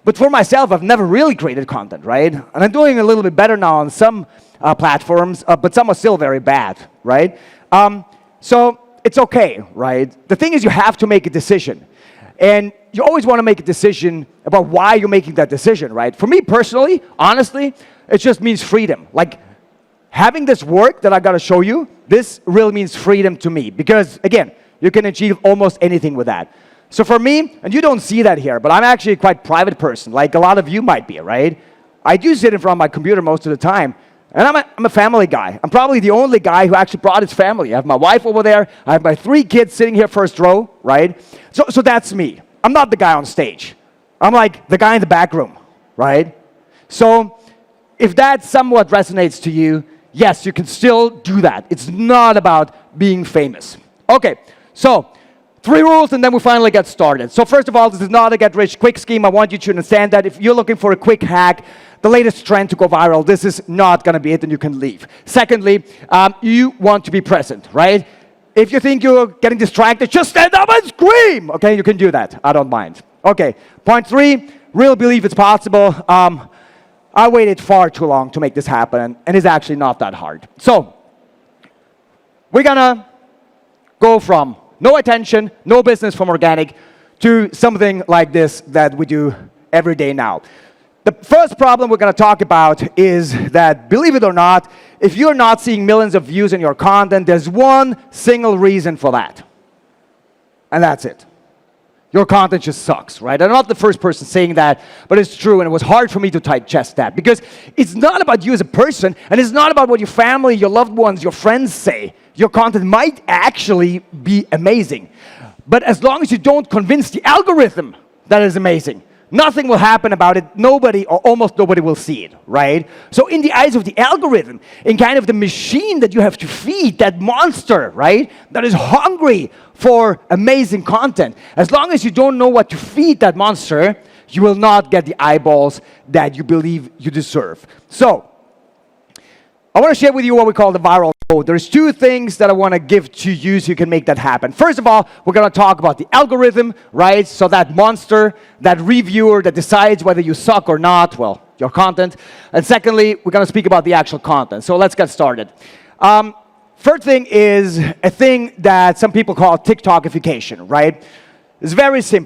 But for myself, I've never really created content, right? And I'm doing a little bit better now on some platforms, but some are still very bad, right? So it's okay, right? The thing is, you have to make a decision. And you always want to make a decision about why you're making that decision, right? For me personally, honestly, it just means freedom. Like, having this work that I got to show you, this really means freedom to me. Because, again, you can achieve almost anything with that. So for me, and you don't see that here, but I'm actually a quite private person, like a lot of you might be, right? I do sit in front of my computer most of the time, and I'm a family guy. I'm probably the only guy who actually brought his family. I have my wife over there. I have my 3 kids sitting here first row, right? So that's me. I'm not the guy on stage. I'm like the guy in the back room, right? So if that somewhat resonates to you, yes, you can still do that. It's not about being famous. Okay, so 3 rules, and then we finally get started. So first of all, this is not a get-rich-quick scheme. I want you to understand that if you're looking for a quick hack, the latest trend to go viral, this is not going to be it, and you can leave. Secondly, you want to be present, right? If you think you're getting distracted, just stand up and scream. Okay, you can do that. I don't mind. Okay, point 3, really believe it's possible. I waited far too long to make this happen, and it's actually not that hard. So we're going to go from no attention, no business from organic, to something like this that we do every day now. The first problem we're going to talk about is that, believe it or not, if you're not seeing millions of views in your content, there's one single reason for that. And that's it. Your content just sucks, right? I'm not the first person saying that, but it's true, and it was hard for me to digest that, because it's not about you as a person, and it's not about what your family, your loved ones, your friends say. Your content might actually be amazing, but as long as you don't convince the algorithm that it's amazing, nothing will happen about it. Nobody, or almost nobody, will see it, right? So in the eyes of the algorithm, in kind of the machine that you have to feed, that monster, right, that is hungry for amazing content, as long as you don't know what to feed that monster, you will not get the eyeballs that you believe you deserve. So I want to share with you what we call the viral code. There's 2 things that I want to give to you so you can make that happen. First of all, we're going to talk about the algorithm, right? So that monster, that reviewer that decides whether you suck or not, well, your content. And secondly, we're going to speak about the actual content. So let's get started. First thing is a thing that some people call TikTokification, right? It's very simple.